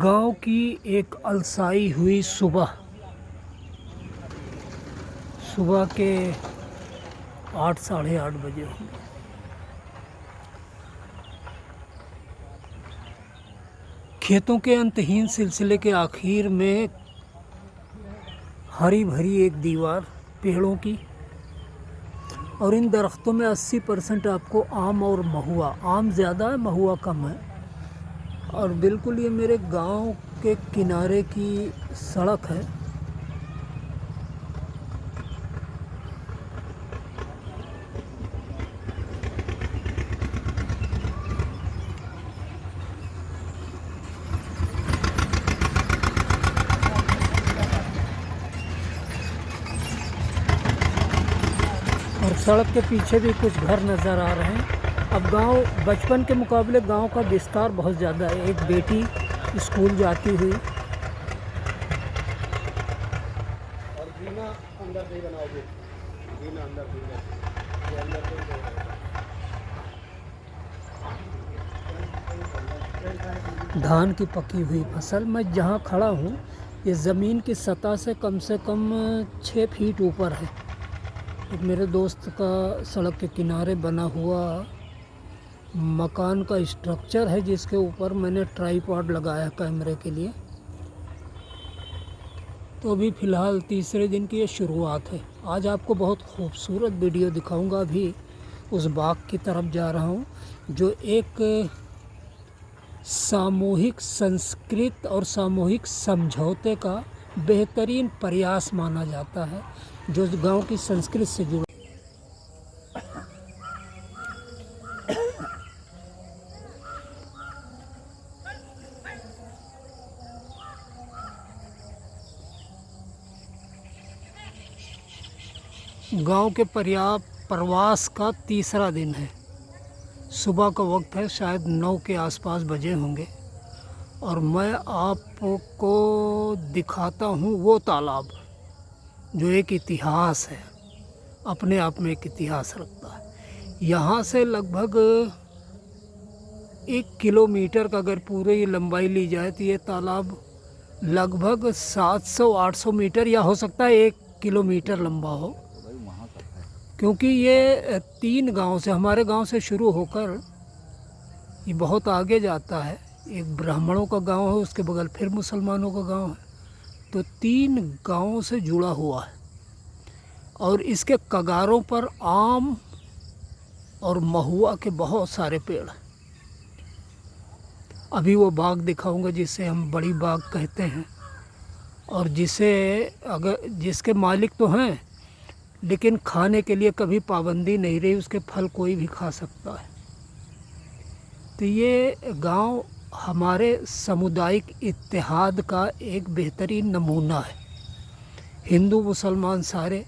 गांव की एक अलसाई हुई सुबह सुबह के 8 साढ़े 8 बजे होंगे। खेतों के अंतहीन सिलसिले के आखिर में हरी भरी एक दीवार पेड़ों की, और इन दरख्तों में 80% आपको आम और महुआ, आम ज़्यादा है महुआ कम है। और बिल्कुल ये मेरे गांव के किनारे की सड़क है। और सड़क के पीछे भी कुछ घर नज़र आ रहे हैं। अब गांव बचपन के मुकाबले गांव का विस्तार बहुत ज़्यादा है। एक बेटी स्कूल जाती हुई, और जीना अंदर से बनाओगे, जीना अंदर ये अंदर से धान की पकी हुई फसल। मैं जहाँ खड़ा हूँ ये ज़मीन की सतह से कम 6 फीट ऊपर है। एक मेरे दोस्त का सड़क के किनारे बना हुआ मकान का स्ट्रक्चर है, जिसके ऊपर मैंने ट्राईपॉड लगाया कैमरे के लिए। तो अभी फ़िलहाल तीसरे दिन की ये शुरुआत है। आज आपको बहुत खूबसूरत वीडियो दिखाऊंगा। अभी उस बाग की तरफ जा रहा हूँ जो एक सामूहिक संस्कृत और सामूहिक समझौते का बेहतरीन प्रयास माना जाता है, जो गांव की संस्कृति से जुड़ा। गांव के प्रवास का तीसरा दिन है। सुबह का वक्त है, शायद 9 के आसपास बजे होंगे, और मैं आपको दिखाता हूँ वो तालाब जो एक इतिहास है, अपने आप में एक इतिहास रखता है। यहाँ से लगभग 1 किलोमीटर का अगर पूरी लंबाई ली जाए तो ये तालाब लगभग 700-800 मीटर या हो सकता है 1 किलोमीटर लंबा हो, क्योंकि ये 3 गांव से, हमारे गांव से शुरू होकर ये बहुत आगे जाता है। एक ब्राह्मणों का गांव है, उसके बगल फिर मुसलमानों का गांव है, तो 3 गांवों से जुड़ा हुआ है। और इसके कगारों पर आम और महुआ के बहुत सारे पेड़ हैं। अभी वो बाग दिखाऊंगा जिसे हम बड़ी बाग कहते हैं, और जिसके मालिक तो हैं, लेकिन खाने के लिए कभी पाबंदी नहीं रही, उसके फल कोई भी खा सकता है। तो ये गांव हमारे सामुदायिक इत्तेहाद का एक बेहतरीन नमूना है। हिंदू मुसलमान सारे,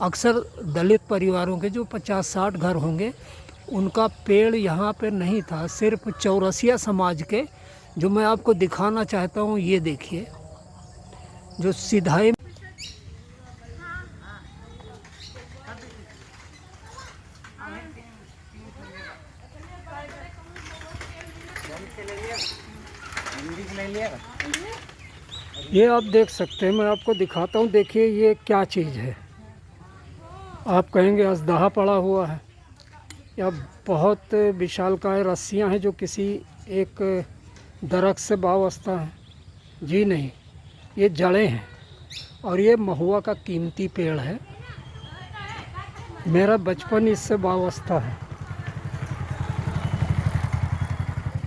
अक्सर दलित परिवारों के जो 50-60 घर होंगे, उनका पेड़ यहाँ पर नहीं था। सिर्फ चौरसिया समाज के, जो मैं आपको दिखाना चाहता हूँ, ये देखिए जो सिधाई ये आप देख सकते हैं। मैं आपको दिखाता हूँ, देखिए ये क्या चीज़ है। आप कहेंगे अजदहा पड़ा हुआ है, या बहुत विशालकाय रस्सियाँ हैं जो किसी एक दरख्त से वाबस्ता हैं। जी नहीं, ये जड़ें हैं, और ये महुआ का कीमती पेड़ है। मेरा बचपन इससे वाबस्ता है।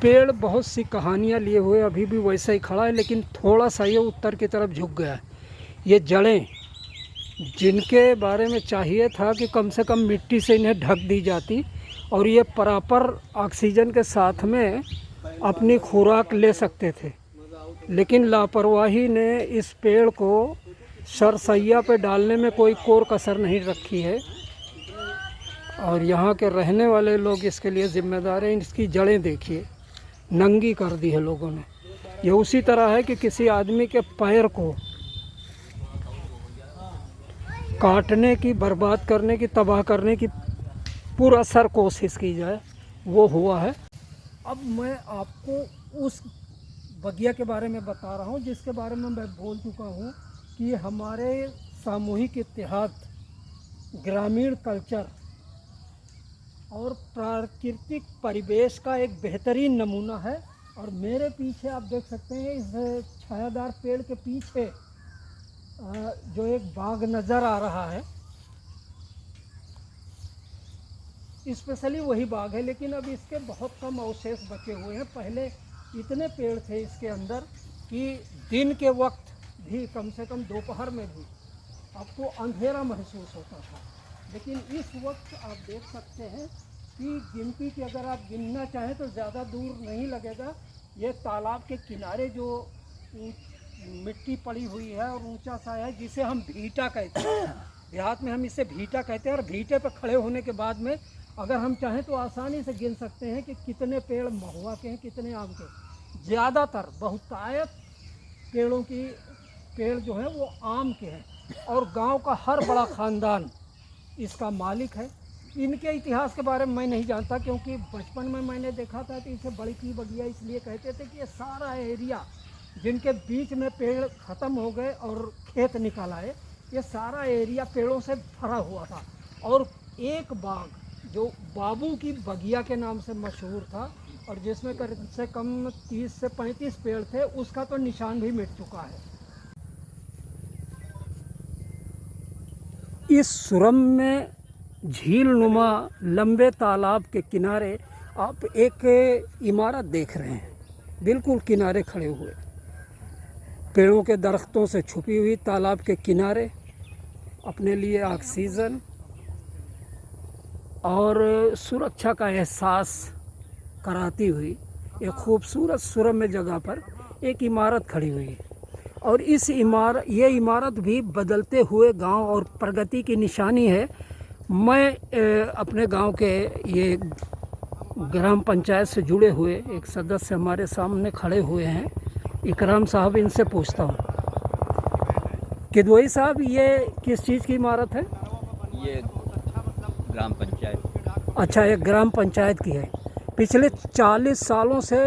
पेड़ बहुत सी कहानियाँ लिए हुए अभी भी वैसा ही खड़ा है, लेकिन थोड़ा सा ये उत्तर की तरफ झुक गया है। ये जड़ें, जिनके बारे में चाहिए था कि कम से कम मिट्टी से इन्हें ढक दी जाती, और ये प्रॉपर ऑक्सीजन के साथ में अपनी खुराक ले सकते थे, लेकिन लापरवाही ने इस पेड़ को सरसैया पे डालने में कोई कोर कसर नहीं रखी है, और यहाँ के रहने वाले लोग इसके लिए ज़िम्मेदार हैं। इसकी जड़ें देखिए, नंगी कर दी है लोगों ने। ये उसी तरह है कि किसी आदमी के पैर को काटने की, बर्बाद करने की, तबाह करने की पूरा सर कोशिश की जाए, वो हुआ है। अब मैं आपको उस बगिया के बारे में बता रहा हूँ, जिसके बारे में मैं बोल चुका हूँ कि हमारे सामूहिक इतिहाद, ग्रामीण कल्चर और प्राकृतिक परिवेश का एक बेहतरीन नमूना है। और मेरे पीछे आप देख सकते हैं, इस छायादार पेड़ के पीछे जो एक बाग नज़र आ रहा है, स्पेशली वही बाग है, लेकिन अब इसके बहुत कम अवशेष बचे हुए हैं। पहले इतने पेड़ थे इसके अंदर कि दिन के वक्त भी, कम से कम दोपहर में भी आपको अंधेरा महसूस होता था। लेकिन इस वक्त आप देख सकते हैं कि गिनती की अगर आप गिनना चाहें तो ज़्यादा दूर नहीं लगेगा। ये तालाब के किनारे जो मिट्टी पड़ी हुई है और ऊंचा सा है, जिसे हम भीटा कहते हैं, देहात में हम इसे भीटा कहते हैं। और भीटे पर खड़े होने के बाद में अगर हम चाहें तो आसानी से गिन सकते हैं कि कितने पेड़ महुआ के हैं, कितने आम के। ज़्यादातर बहुतायत पेड़ जो है वो आम के हैं और गांव का हर बड़ा ख़ानदान इसका मालिक है। इनके इतिहास के बारे में मैं नहीं जानता, क्योंकि बचपन में मैंने देखा था कि इसे बड़ी की बगिया इसलिए कहते थे कि ये सारा एरिया जिनके बीच में पेड़ ख़त्म हो गए और खेत निकल आए, ये सारा एरिया पेड़ों से भरा हुआ था। और एक बाग जो बाबू की बगिया के नाम से मशहूर था और जिसमें कम से कम 30 से 35 पेड़ थे, उसका तो निशान भी मिट चुका है। इस सुरम में झील नुमा लंबे तालाब के किनारे आप एक इमारत देख रहे हैं, बिल्कुल किनारे खड़े हुए, पेड़ों के दरख्तों से छुपी हुई तालाब के किनारे, अपने लिए ऑक्सीजन और सुरक्षा का एहसास कराती हुई एक खूबसूरत सुरम्य जगह पर एक इमारत खड़ी हुई है। और ये इमारत भी बदलते हुए गांव और प्रगति की निशानी है। मैं अपने गांव के ये ग्राम पंचायत से जुड़े हुए एक सदस्य हमारे सामने खड़े हुए हैं, इकराम साहब, इनसे पूछता हूँ किदवई साहब, ये किस चीज़ की इमारत है? ये ग्राम पंचायत। अच्छा, ये ग्राम पंचायत की है। पिछले 40 सालों से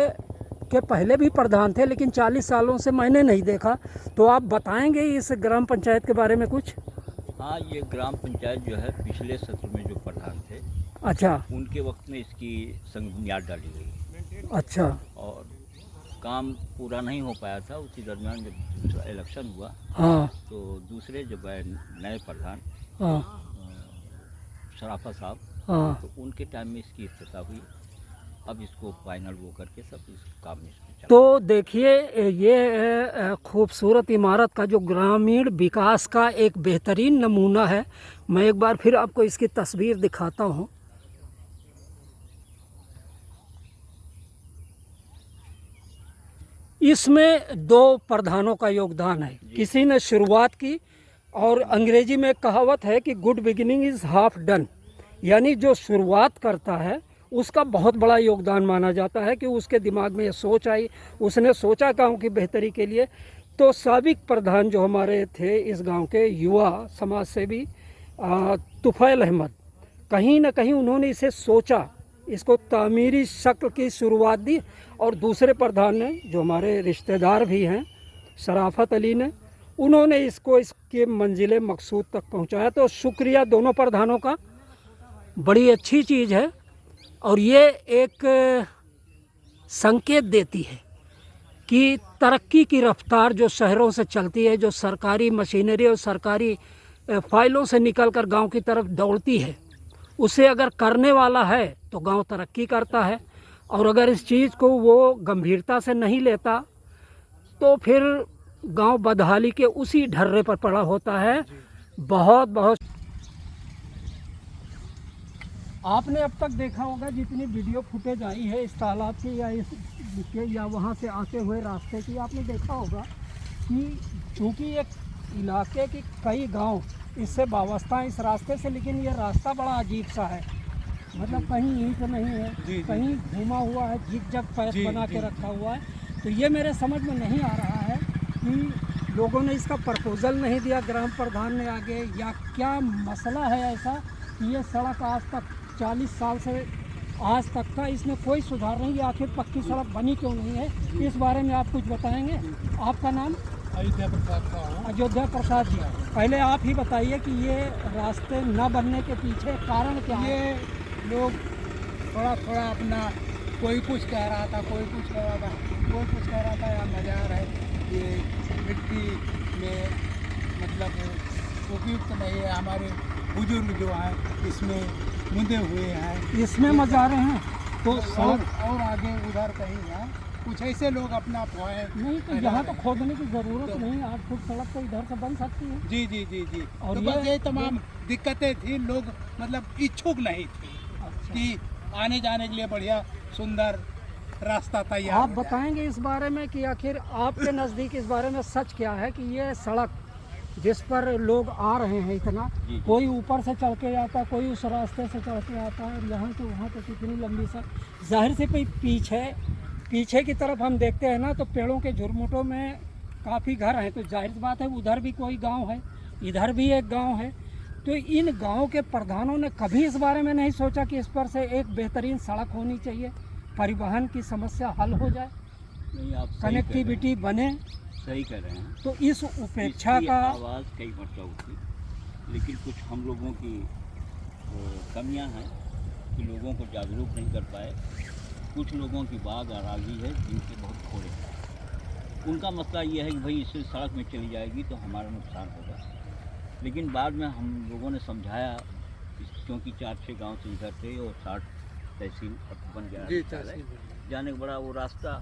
के पहले भी प्रधान थे, लेकिन 40 सालों से मैंने नहीं देखा, तो आप बताएंगे इस ग्राम पंचायत के बारे में कुछ? हाँ, ये ग्राम पंचायत जो है पिछले सत्र में जो प्रधान थे, अच्छा, उनके वक्त में इसकी बुनियाद डाली गई। अच्छा। और काम पूरा नहीं हो पाया था, उसी दरमियान जब दूसरा इलेक्शन हुआ, हाँ, तो दूसरे जब नए प्रधान, हाँ, शराफा साहब, हाँ, तो उनके टाइम में इसकी इफ्तिताह हुई। अब इसको फाइनल वो करके सब इस काम में चल। तो देखिए, ये खूबसूरत इमारत का जो ग्रामीण विकास का एक बेहतरीन नमूना है। मैं एक बार फिर आपको इसकी तस्वीर दिखाता हूँ। इसमें 2 प्रधानों का योगदान है। किसी ने शुरुआत की, और अंग्रेजी में एक कहावत है कि good beginning is half done, यानी जो शुरुआत करता है उसका बहुत बड़ा योगदान माना जाता है कि उसके दिमाग में ये सोच आई, उसने सोचा गांव की बेहतरी के लिए। तो साबिक प्रधान जो हमारे थे इस गांव के युवा समाज सेवी तुफैल अहमद, कहीं ना कहीं उन्होंने इसे सोचा, इसको तामीरी शक्ल की शुरुआत दी। और दूसरे प्रधान ने, जो हमारे रिश्तेदार भी हैं, शराफत अली ने, उन्होंने इसको इसके मंजिले मकसूद तक पहुंचाया। तो शुक्रिया दोनों प्रधानों का, बड़ी अच्छी चीज़ है। और ये एक संकेत देती है कि तरक्की की रफ्तार जो शहरों से चलती है, जो सरकारी मशीनरी और सरकारी फाइलों से निकलकर गांव की तरफ दौड़ती है, उसे अगर करने वाला है तो गांव तरक्की करता है। और अगर इस चीज़ को वो गंभीरता से नहीं लेता तो फिर गांव बदहाली के उसी ढर्रे पर पड़ा होता है। बहुत बहुत आपने अब तक देखा होगा जितनी वीडियो फुटेज आई है इस तालाब की या वहाँ से आते हुए रास्ते की, आपने देखा होगा कि चूँकि एक इलाके की कई गांव इससे वाबस्ता है इस रास्ते से, लेकिन ये रास्ता बड़ा अजीब सा है। मतलब कहीं ईंट नहीं है, कहीं घुमा हुआ है, जिग-जग पैच बना के रखा हुआ है। तो ये मेरे समझ में नहीं आ रहा है कि लोगों ने इसका प्रपोजल नहीं दिया ग्राम प्रधान ने आगे, या क्या मसला है ऐसा कि ये सड़क आज तक 40 साल से आज तक का इसमें कोई सुधार नहीं है। आखिर पक्की सड़क बनी क्यों नहीं है, इस बारे में आप कुछ बताएंगे? आपका नाम? अयोध्या प्रसाद का हूँ। अयोध्या प्रसाद जी, पहले आप ही बताइए कि ये रास्ते न बनने के पीछे कारण क्या है? ये लोग थोड़ा थोड़ा अपना, कोई कुछ कह रहा था, कोई कुछ कह रहा था, कोई कुछ कह रहा था, यार मज़ार है, ये मिट्टी में मतलब उपयुक्त नहीं है, हमारे बुजुर्ग जो हैं इसमें मुंदे हुए हैं, इसमें मज़ारे हैं तो और आगे उधर कहीं है, कुछ ऐसे लोग अपना पॉइंट नहीं, तो यहाँ तो खोदने की ज़रूरत नहीं, 8 फुट सड़क तो इधर से बन सकती है। जी जी जी जी। और तो बस ये तमाम दिक्कतें थी, लोग मतलब इच्छुक नहीं थी कि आने जाने के लिए बढ़िया सुंदर रास्ता तैयार आप हो जाए। बताएंगे इस बारे में कि आखिर आपके नज़दीक इस बारे में सच क्या है कि ये सड़क जिस पर लोग आ रहे हैं इतना, जी। कोई ऊपर से चल के आता है, कोई उस रास्ते से चल के आता है, और यहाँ से वहाँ तक इतनी लंबी सड़क, जाहिर से कोई पीछे की तरफ हम देखते हैं ना, तो पेड़ों के झुरमुटों में काफ़ी घर हैं, तो जाहिर सी बात है उधर भी कोई गांव है, इधर भी एक गांव है। तो इन गांव के प्रधानों ने कभी इस बारे में नहीं सोचा कि इस पर से एक बेहतरीन सड़क होनी चाहिए, परिवहन की समस्या हल हो जाए, नहीं, आप कनेक्टिविटी बने? सही कह रहे हैं। तो इस उपेक्षा इसकी का आवाज़ कई मरतबा उठी, लेकिन कुछ हम लोगों की कमियां हैं कि लोगों को जागरूक नहीं कर पाए। कुछ लोगों की बात आराजी है जिनके बहुत थोड़े हैं। उनका मसला ये है कि भाई इससे सड़क में चली जाएगी तो हमारा नुकसान होगा, लेकिन बाद में हम लोगों ने समझाया, क्योंकि 4-6 गांव से इधर थे और 60 तहसील अब बन गया है, जाने का बड़ा वो रास्ता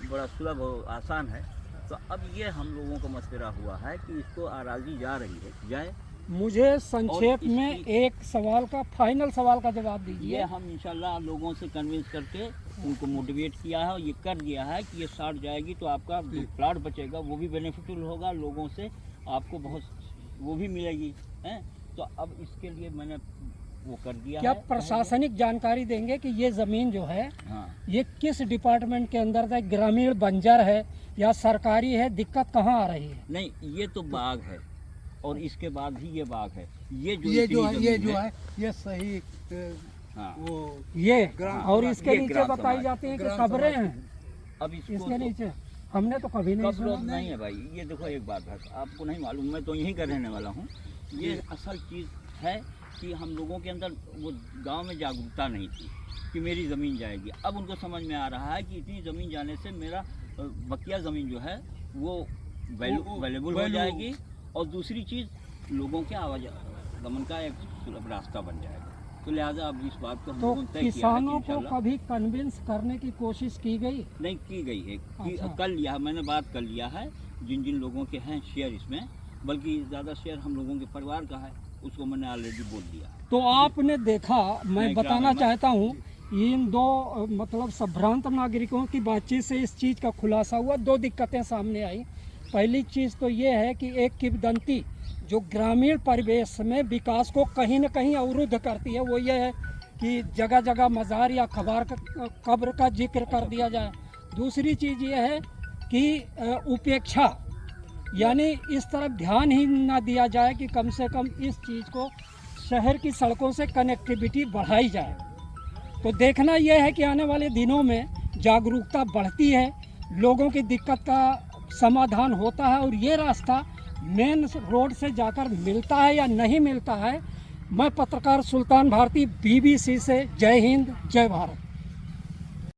बड़ा सुलभ और आसान है। तो अब ये हम लोगों को मशवरा हुआ है कि इसको आराजी जा रही है, जाए। मुझे संक्षेप और में एक सवाल का, फाइनल सवाल का जवाब ये दीजिए। हम इंशाल्लाह लोगों से कन्विंस करके उनको मोटिवेट किया है और ये कर दिया है कि ये 60 जाएगी तो आपका जो प्लाट बचेगा वो भी बेनिफिशियल होगा, लोगों से आपको बहुत वो भी मिलेगी, हैं। तो अब इसके लिए मैंने वो कर दिया क्या है। प्रशासनिक जानकारी देंगे कि ये ज़मीन जो है हाँ, ये किस डिपार्टमेंट के अंदर है? ग्रामीण बंजर है या सरकारी है? दिक्कत कहाँ आ रही है? नहीं, ये तो बाग है और इसके बाद भी ये बाग है, ये जो ये है ये सही हाँ। वो ये ग्राम और सभा- इसके ये नीचे ग्राम बताई समाज। जाती हैं कि ग्राम कब्रें समाज। हैं अब इसको इसके तो नीचे, हमने तो कभी नहीं कब्र सुना। नहीं है भाई। ये देखो एक बात है, आपको नहीं मालूम, मैं तो यहीं का रहने वाला हूँ। ये असल चीज़ है कि हम लोगों के अंदर वो गांव में जागरूकता नहीं थी कि मेरी ज़मीन जाएगी। अब उनको समझ में आ रहा है कि इतनी ज़मीन जाने से मेरा बकिया ज़मीन जो है वो वैल्यूबल हो जाएगी, और दूसरी चीज़ लोगों के आवागमन का एक सुलभ रास्ता बन जाएगा। तो लिहाजा अब इस बात को हम तो लोगों ने तय किया है कि किसानों को इंशाल्लाह कभी कन्विंस करने की कोशिश की गई? नहीं की गई है कि अच्छा। कर लिया, मैंने बात कर लिया है जिन जिन लोगों के हैं शेयर इसमें, बल्कि ज़्यादा शेयर हम लोगों के परिवार का है, उसको मैंने ऑलरेडी बोल दिया। तो आपने देखा, मैं नहीं, बताना ग्रामीण- चाहता हूँ, इन दो मतलब संभ्रांत नागरिकों की बातचीत से इस चीज़ का खुलासा हुआ। 2 दिक्कतें सामने आई। पहली चीज़ तो ये है कि एक किंवदंती जो ग्रामीण परिवेश में विकास को कहीं न कहीं अवरुद्ध करती है, वो ये है कि जगह जगह मज़ार या कब्र का जिक्र कर दिया जाए। दूसरी चीज़ ये है कि उपेक्षा, यानी इस तरफ ध्यान ही ना दिया जाए कि कम से कम इस चीज़ को शहर की सड़कों से कनेक्टिविटी बढ़ाई जाए। तो देखना यह है कि आने वाले दिनों में जागरूकता बढ़ती है, लोगों की दिक्कत का समाधान होता है, और ये रास्ता मेन रोड से जाकर मिलता है या नहीं मिलता है। मैं पत्रकार सुल्तान भारती, BBC से। जय हिंद, जय भारत।